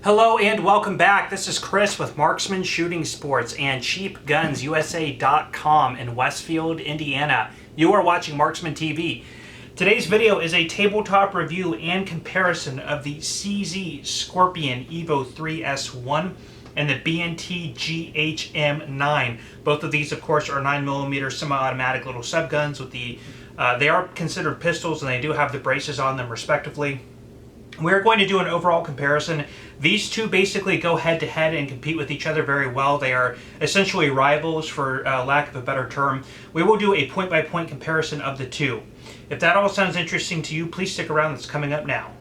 Hello and welcome back. This is Chris with Marksman Shooting Sports and CheapGunsUSA.com in Westfield, Indiana. You are watching Marksman TV. Today's video is a tabletop review and comparison of the CZ Scorpion Evo 3S1 and the B&T GHM9. Both of these, of course, are 9mm semi-automatic little subguns with the they are considered pistols and they do have the braces on them respectively. We're going to do an overall comparison. These two basically go head-to-head and compete with each other very well. They are essentially rivals, for lack of a better term. We will do a point-by-point comparison of the two. If that all sounds interesting to you, please stick around. It's coming up now.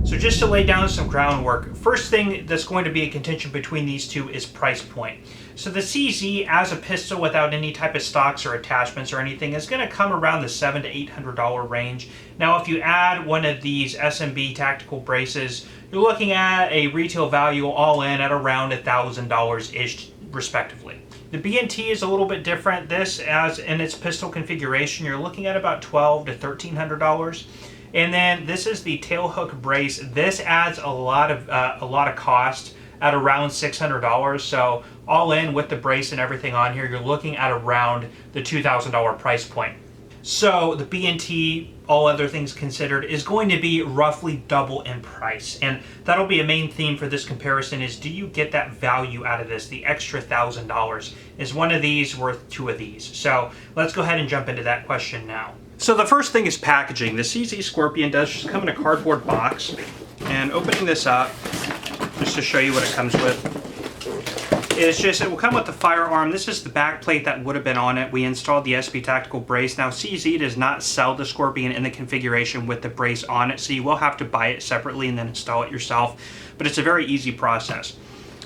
So just to lay down some groundwork, first thing that's going to be a contention between these two is price point. So the CZ as a pistol without any type of stocks or attachments or anything is going to come around the $700 to $800 range. Now if you add one of these SMB tactical braces, you're looking at a retail value all in at around $1,000-ish respectively. The B&T is a little bit different. This, as in its pistol configuration, you're looking at about $1,200 to $1,300. And then this is the tail hook brace. This adds a lot of cost at around $600. So all in with the brace and everything on here, you're looking at around the $2,000 price point. So the B&T, all other things considered, is going to be roughly double in price. And that'll be a main theme for this comparison is, do you get that value out of this? The extra $1,000. Is one of these worth two of these? So let's go ahead and jump into that question now. So the first thing is packaging. The CZ Scorpion does just come in a cardboard box. And opening this up, just to show you what it comes with, it will come with the firearm. This is the back plate that would have been on it. We installed the SB Tactical brace. Now CZ does not sell the Scorpion in the configuration with the brace on it, so you will have to buy it separately and then install it yourself. But it's a very easy process.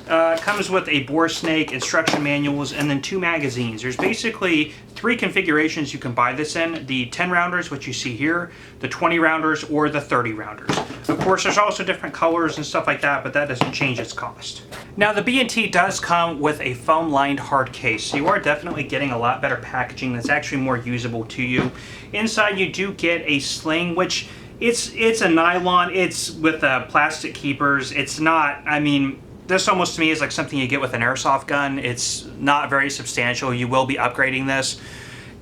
It comes with a bore snake, instruction manuals, and then 2 magazines. There's basically 3 configurations you can buy this in. The 10 rounders, which you see here, the 20 rounders, or the 30 rounders. Of course, there's also different colors and stuff like that, but that doesn't change its cost. Now, the B&T does come with a foam-lined hard case, so you are definitely getting a lot better packaging that's actually more usable to you. Inside, you do get a sling, which it's a nylon. It's with plastic keepers. It's not, I mean, this almost to me is like something you get with an airsoft gun. It's not very substantial. You will be upgrading this.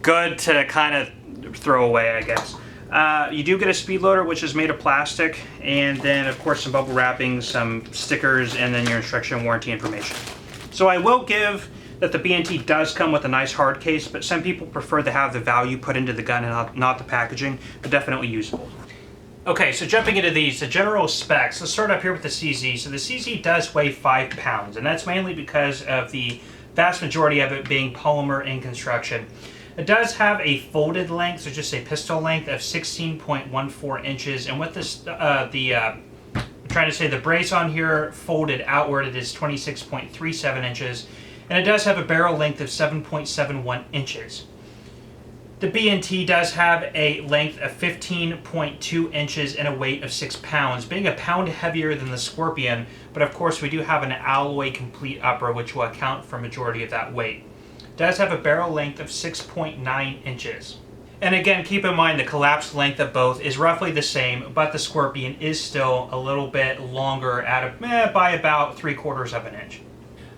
Good to kind of throw away, I guess. You do get a speed loader, which is made of plastic, and then of course some bubble wrapping, some stickers, and then your instruction and warranty information. So I will give that the B&T does come with a nice hard case, but some people prefer to have the value put into the gun and not the packaging, but definitely usable. Okay, so jumping into these, the general specs. Let's start up here with the CZ. So the CZ does weigh 5 pounds, and that's mainly because of the vast majority of it being polymer in construction. It does have a folded length, so just a pistol length of 16.14 inches, and with this, I'm trying to say the brace on here folded outward, it is 26.37 inches, and it does have a barrel length of 7.71 inches. The B&T does have a length of 15.2 inches and a weight of 6 pounds, being a pound heavier than the Scorpion, but of course we do have an alloy complete upper which will account for a majority of that weight. It does have a barrel length of 6.9 inches. And again, keep in mind the collapsed length of both is roughly the same, but the Scorpion is still a little bit longer at by about 3/4 of an inch.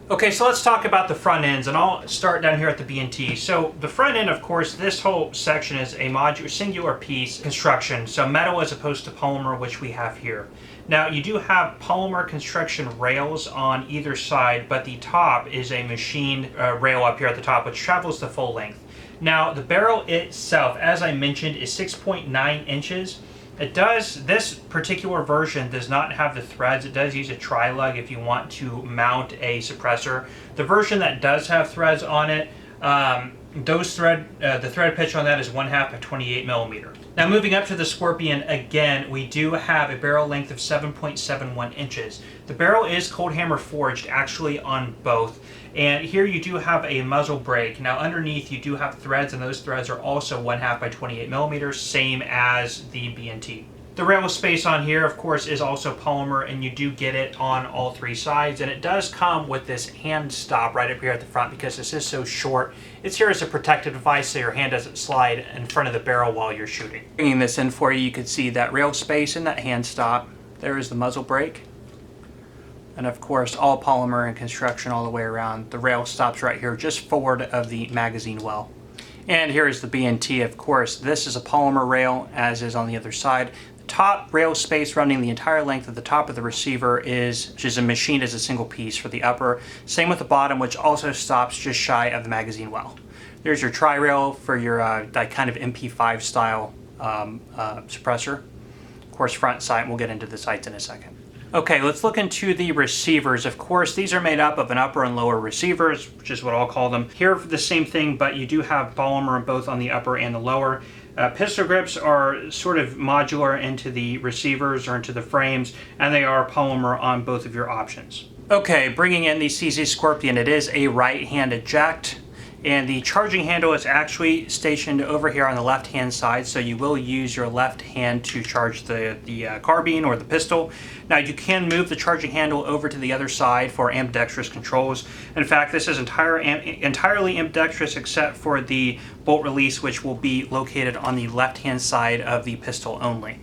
Okay, so let's talk about the front ends, and I'll start down here at the B&T. So the front end, of course, this whole section is a modular, singular piece construction, so metal as opposed to polymer, which we have here. Now, you do have polymer construction rails on either side, but the top is a machined rail up here at the top, which travels the full length. Now, the barrel itself, as I mentioned, is 6.9 inches. This particular version does not have the threads. It does use a tri-lug if you want to mount a suppressor. The version that does have threads on it, the thread pitch on that is 1/2 by 28mm. Now moving up to the Scorpion, again, we do have a barrel length of 7.71 inches. The barrel is cold hammer forged actually on both. And here you do have a muzzle brake. Now underneath you do have threads, and those threads are also 1/2 by 28mm, same as the B&T. The rail space on here, of course, is also polymer, and you do get it on all three sides. And it does come with this hand stop right up here at the front because this is so short. It's here as a protective device so your hand doesn't slide in front of the barrel while you're shooting. Bringing this in for you, you can see that rail space and that hand stop. There is the muzzle brake. And of course, all polymer and construction all the way around. The rail stops right here just forward of the magazine well. And here is the B&T, of course. This is a polymer rail, as is on the other side. Top rail space running the entire length of the top of the receiver which is machined as a single piece for the upper. Same with the bottom, which also stops just shy of the magazine well. There's your tri-rail for your that kind of MP5 style suppressor. Of course, front sight, and we'll get into the sights in a second. Okay, let's look into the receivers. Of course, these are made up of an upper and lower receivers, which is what I'll call them. Here, the same thing, but you do have polymer both on the upper and the lower. Pistol grips are sort of modular into the receivers or into the frames, and they are polymer on both of your options. Okay, bringing in the CZ Scorpion, it is a right-hand eject, and the charging handle is actually stationed over here on the left-hand side, so you will use your left hand to charge the carbine or the pistol. Now, you can move the charging handle over to the other side for ambidextrous controls. In fact, this is entirely ambidextrous except for the bolt release, which will be located on the left-hand side of the pistol only,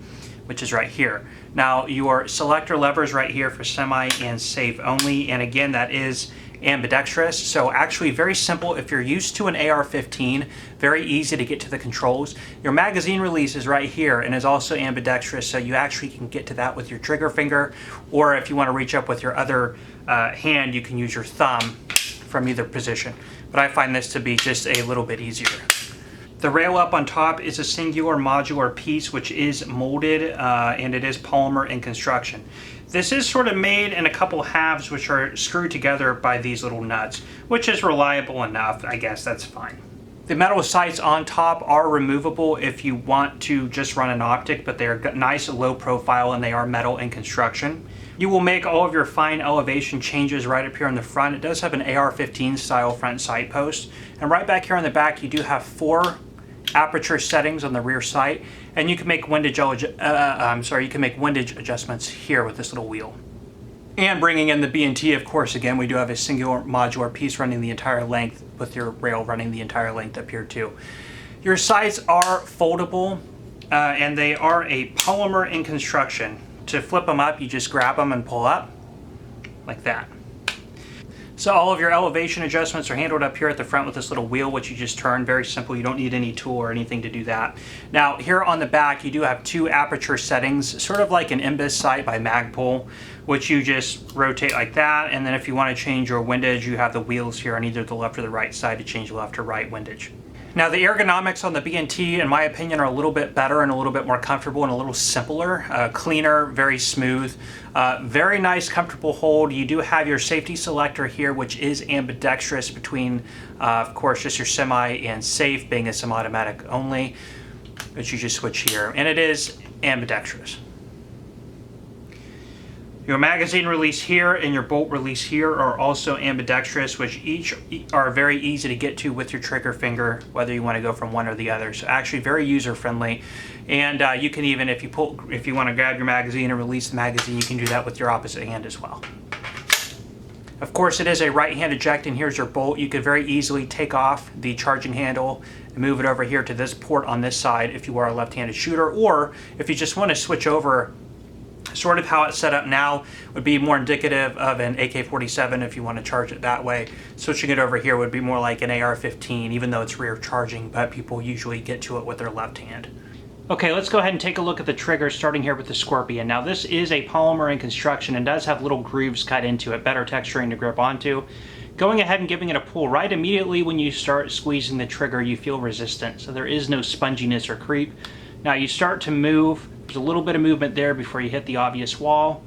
which is right here. Now, your selector levers right here for semi and safe only, and again, that is ambidextrous, so actually very simple. If you're used to an AR-15, very easy to get to the controls. Your magazine release is right here and is also ambidextrous, so you actually can get to that with your trigger finger, or if you want to reach up with your other hand, you can use your thumb from either position. But I find this to be just a little bit easier. The rail up on top is a singular modular piece which is molded and it is polymer in construction. This is sort of made in a couple halves which are screwed together by these little nuts, which is reliable enough. I guess that's fine. The metal sights on top are removable if you want to just run an optic, but they're nice low profile and they are metal in construction. You will make all of your fine elevation changes right up here in the front. It does have an AR-15 style front sight post, and right back here on the back you do have 4 aperture settings on the rear sight, and you can make windage adjustments here with this little wheel. And bringing in the B&T, of course, again, we do have a singular modular piece running the entire length with your rail running the entire length up here too. Your sights are foldable and they are a polymer in construction. To flip them up, you just grab them and pull up like that. So all of your elevation adjustments are handled up here at the front with this little wheel, which you just turn. Very simple. You don't need any tool or anything to do that. Now, here on the back, you do have 2 aperture settings, sort of like an Imbus sight by Magpul, which you just rotate like that. And then if you want to change your windage, you have the wheels here on either the left or the right side to change left or right windage. Now, the ergonomics on the B&T, in my opinion, are a little bit better and a little bit more comfortable and a little simpler, cleaner, very smooth, very nice, comfortable hold. You do have your safety selector here, which is ambidextrous between, of course, just your semi and safe, being a semi-automatic only, but you just switch here, and it is ambidextrous. Your magazine release here and your bolt release here are also ambidextrous, which each are very easy to get to with your trigger finger, whether you want to go from one or the other. So actually very user friendly. And you can even, if you want to grab your magazine and release the magazine, you can do that with your opposite hand as well. Of course, it is a right hand eject, and here's your bolt. You could very easily take off the charging handle and move it over here to this port on this side if you are a left-handed shooter, or if you just want to switch over. Sort of how it's set up now would be more indicative of an AK-47 if you want to charge it that way. Switching it over here would be more like an AR-15, even though it's rear charging, but people usually get to it with their left hand. Okay, let's go ahead and take a look at the trigger, starting here with the Scorpion. Now, this is a polymer in construction and does have little grooves cut into it, better texturing to grip onto. Going ahead and giving it a pull right immediately when you start squeezing the trigger, you feel resistance, so there is no sponginess or creep. Now, you start to move. There's a little bit of movement there before you hit the obvious wall,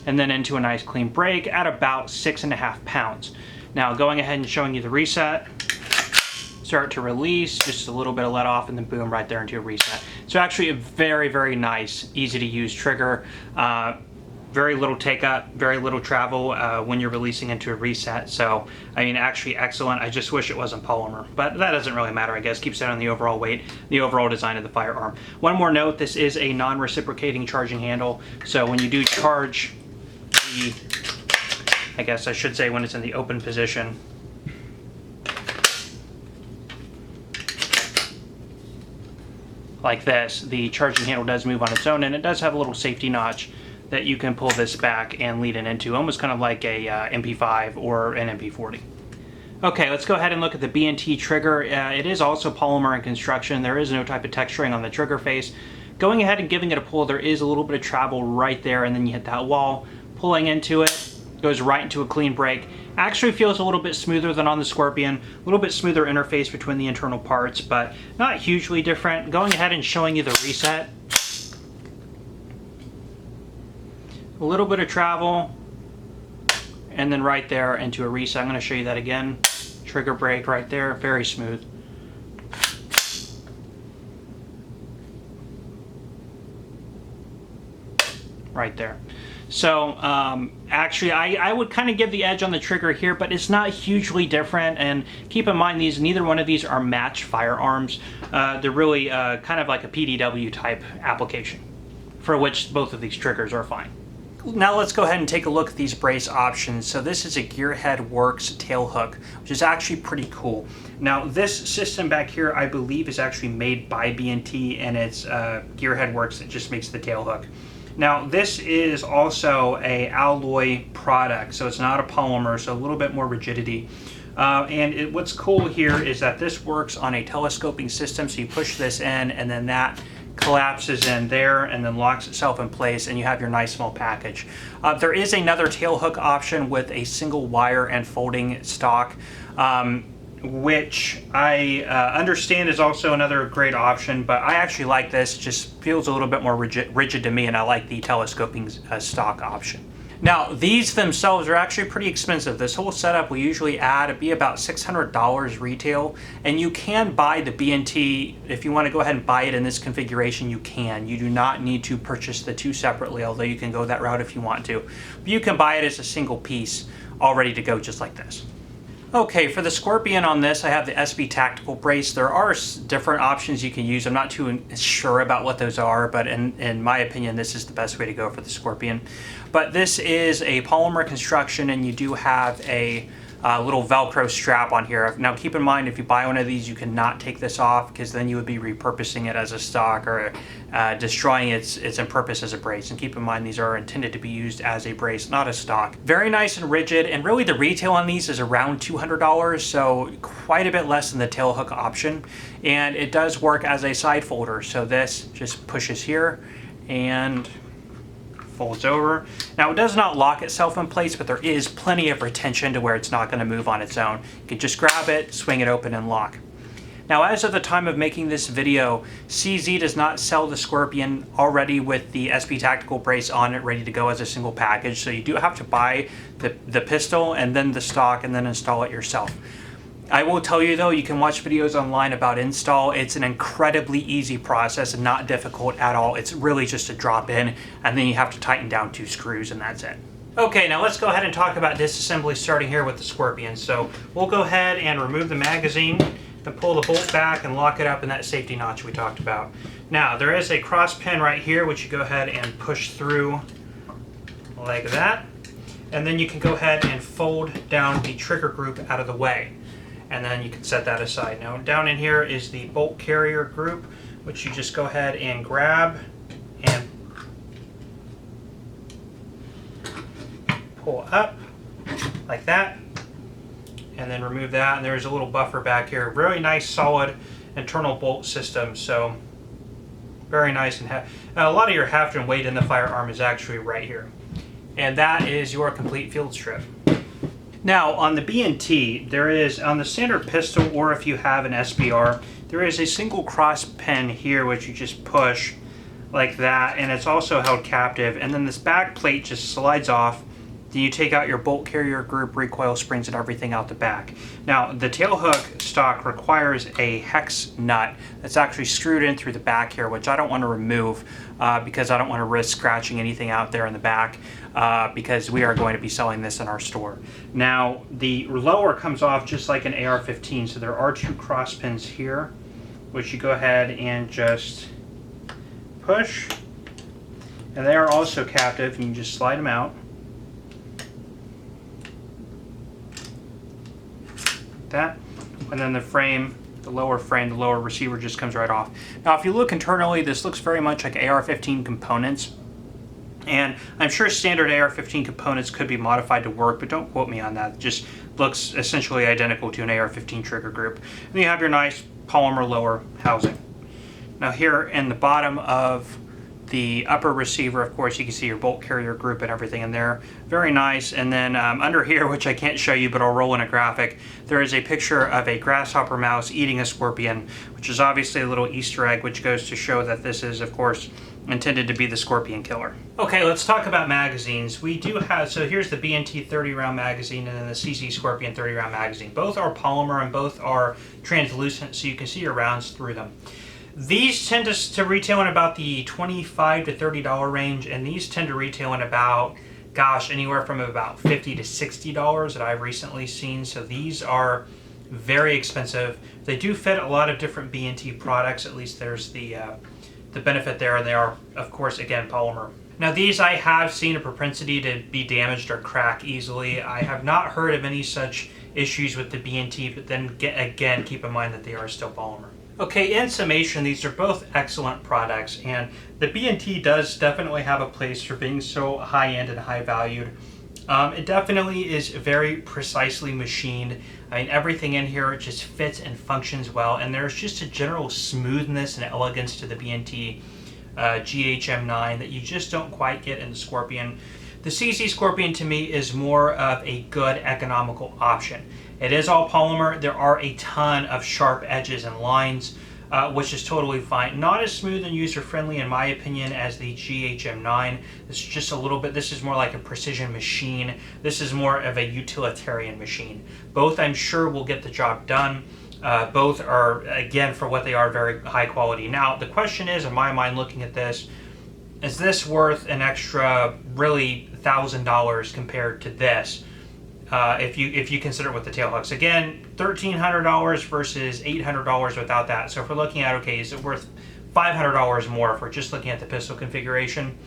and then into a nice clean break at about 6.5 pounds. Now, going ahead and showing you the reset, start to release, just a little bit of let off, and then boom, right there into a reset. So actually a very, very nice, easy to use trigger. very little take up, very little travel when you're releasing into a reset. So, I mean, actually excellent. I just wish it wasn't polymer, but that doesn't really matter, I guess. Keeps it on the overall weight, the overall design of the firearm. One more note, this is a non-reciprocating charging handle. So when you do charge the, I guess I should say when it's in the open position, like this, the charging handle does move on its own, and it does have a little safety notch that you can pull this back and lead it into, almost kind of like a MP5 or an MP40. Okay, let's go ahead and look at the B&T trigger. It is also polymer in construction. There is no type of texturing on the trigger face. Going ahead and giving it a pull, there is a little bit of travel right there, and then you hit that wall. Pulling into it, goes right into a clean break. Actually feels a little bit smoother than on the Scorpion, a little bit smoother interface between the internal parts, but not hugely different. Going ahead and showing you the reset. A little bit of travel, and then right there into a reset. I'm going to show you that again. Trigger break right there, very smooth. Right there. So actually I would kind of give the edge on the trigger here, but it's not hugely different. And keep in mind, neither one of these are matched firearms. They're really kind of like a PDW type application, for which both of these triggers are fine. Now let's go ahead and take a look at these brace options. So this is a Gearhead Works tail hook, which is actually pretty cool. Now this system back here, I believe, is actually made by B&T, and it's Gearhead Works that just makes the tail hook. Now this is also a alloy product, so it's not a polymer, so a little bit more rigidity. What's cool here is that this works on a telescoping system, so you push this in and then that collapses in there and then locks itself in place, and you have your nice small package. There is another tail hook option with a single wire and folding stock, which I understand is also another great option, but I actually like this. It just feels a little bit more rigid to me, and I like the telescoping stock option. Now these themselves are actually pretty expensive. This whole setup will usually be about $600 retail, and you can buy the B&T, if you want to go ahead and buy it in this configuration, you can. You do not need to purchase the two separately, although you can go that route if you want to. But you can buy it as a single piece, all ready to go just like this. Okay, for the Scorpion on this, I have the SB Tactical Brace. There are different options you can use. I'm not too sure about what those are, but in my opinion, this is the best way to go for the Scorpion. But this is a polymer construction, and you do have a little Velcro strap on here. Now keep in mind, if you buy one of these, you cannot take this off, because then you would be repurposing it as a stock or destroying its purpose as a brace. And keep in mind, these are intended to be used as a brace, not a stock. Very nice and rigid, and really the retail on these is around $200, so quite a bit less than the tail hook option. And it does work as a side folder, so this just pushes here and folds over. Now it does not lock itself in place, but there is plenty of retention to where it's not going to move on its own. You can just grab it, swing it open, and lock. Now, as of the time of making this video, CZ does not sell the Scorpion already with the SB Tactical Brace on it, ready to go as a single package, so you do have to buy the pistol and then the stock and then install it yourself. I will tell you though, you can watch videos online about install. It's an incredibly easy process and not difficult at all. It's really just a drop in, and then you have to tighten down 2 screws, and that's it. Okay, now let's go ahead and talk about disassembly, starting here with the Scorpion. So we'll go ahead and remove the magazine, then pull the bolt back and lock it up in that safety notch we talked about. Now there is a cross pin right here, which you go ahead and push through like that, and then you can go ahead and fold down the trigger group out of the way, and then you can set that aside. Now down in here is the bolt carrier group, which you just go ahead and grab and pull up like that, and then remove that, and there's a little buffer back here. Very nice solid internal bolt system, so very nice. And a lot of your heft and weight in the firearm is actually right here, and that is your complete field strip. Now on the B&T, there is, on the standard pistol, or if you have an SBR, there is a single cross pin here which you just push like that, and it's also held captive, and then this back plate just slides off Then you take out your bolt carrier group, recoil springs, and everything out the back. Now, the tail hook stock requires a hex nut that's actually screwed in through the back here, which I don't want to remove because I don't want to risk scratching anything out there in the back because we are going to be selling this in our store. Now, the lower comes off just like an AR-15, so there are 2 cross pins here, which you go ahead and just push. And they are also captive. You can just slide them out. That, and then the frame, the lower receiver just comes right off. Now if you look internally, this looks very much like AR-15 components, and I'm sure standard AR-15 components could be modified to work, but don't quote me on that. It just looks essentially identical to an AR-15 trigger group. And then you have your nice polymer lower housing. Now here in the bottom of the upper receiver, of course, you can see your bolt carrier group and everything in there. Very nice. And then under here, which I can't show you, but I'll roll in a graphic, there is a picture of a grasshopper mouse eating a scorpion, which is obviously a little Easter egg, which goes to show that this is, of course, intended to be the scorpion killer. Okay, let's talk about magazines. We do have, so here's the B&T 30-round magazine and then the CZ Scorpion 30-round magazine. Both are polymer and both are translucent, so you can see your rounds through them. These tend to retail in about the $25 to $30 range, and these tend to retail in about, gosh, anywhere from about $50 to $60 that I've recently seen. So these are very expensive. They do fit a lot of different B&T products. At least there's the benefit there, and they are, of course, again, polymer. Now these I have seen a propensity to be damaged or crack easily. I have not heard of any such issues with the B&T, but then again, keep in mind that they are still polymer. Okay, in summation, these are both excellent products, and the B&T does definitely have a place for being so high-end and high-valued. It definitely is very precisely machined. I mean, everything in here just fits and functions well, and there's just a general smoothness and elegance to the B&T GHM9 that you just don't quite get in the Scorpion. The CZ Scorpion to me is more of a good economical option. It is all polymer. There are a ton of sharp edges and lines, which is totally fine. Not as smooth and user-friendly, in my opinion, as the GHM9. This is just a little bit, this is more like a precision machine. This is more of a utilitarian machine. Both, I'm sure, will get the job done. Both are, again, for what they are, very high quality. Now, the question is, in my mind, looking at this, is this worth an extra, really, $1,000 compared to this? If you consider it with the tail hooks. Again, $1,300 versus $800 without that. So if we're looking at, okay, is it worth $500 more if we're just looking at the pistol configuration?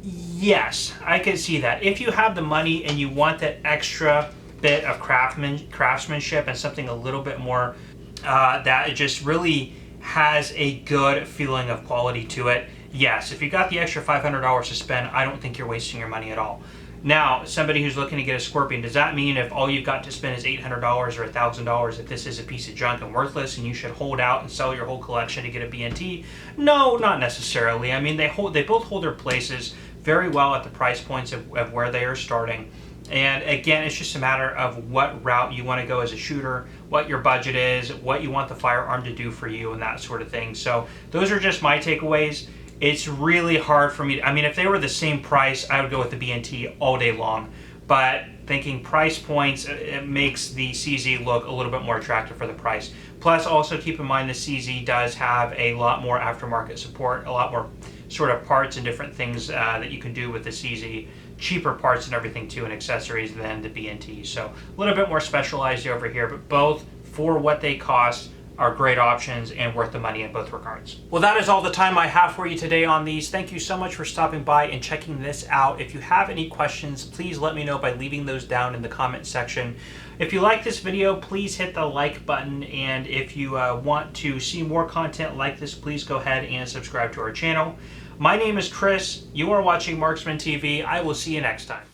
Yes, I could see that. If you have the money and you want that extra bit of craftsmanship and something a little bit more that it just really has a good feeling of quality to it, yes. If you got the extra $500 to spend, I don't think you're wasting your money at all. Now, somebody who's looking to get a Scorpion, does that mean if all you've got to spend is $800 or $1,000 that this is a piece of junk and worthless and you should hold out and sell your whole collection to get a B&T? No, not necessarily. I mean, they both hold their places very well at the price points of where they are starting. And again, it's just a matter of what route you want to go as a shooter, what your budget is, what you want the firearm to do for you, and that sort of thing. So those are just my takeaways. It's really hard for me to, I mean, if they were the same price, I would go with the B&T all day long. But thinking price points, it makes the CZ look a little bit more attractive for the price. Plus, also keep in mind the CZ does have a lot more aftermarket support, a lot more sort of parts and different things that you can do with the CZ. Cheaper parts and everything too, and accessories than the B&T. So a little bit more specialized over here, but both, for what they cost, are great options and worth the money in both regards. Well, that is all the time I have for you today on these. Thank you so much for stopping by and checking this out. If you have any questions, please let me know by leaving those down in the comment section. If you like this video, please hit the like button, and if you want to see more content like this, please go ahead and subscribe to our channel. My name is Chris. You are watching Marksman TV. I will see you next time.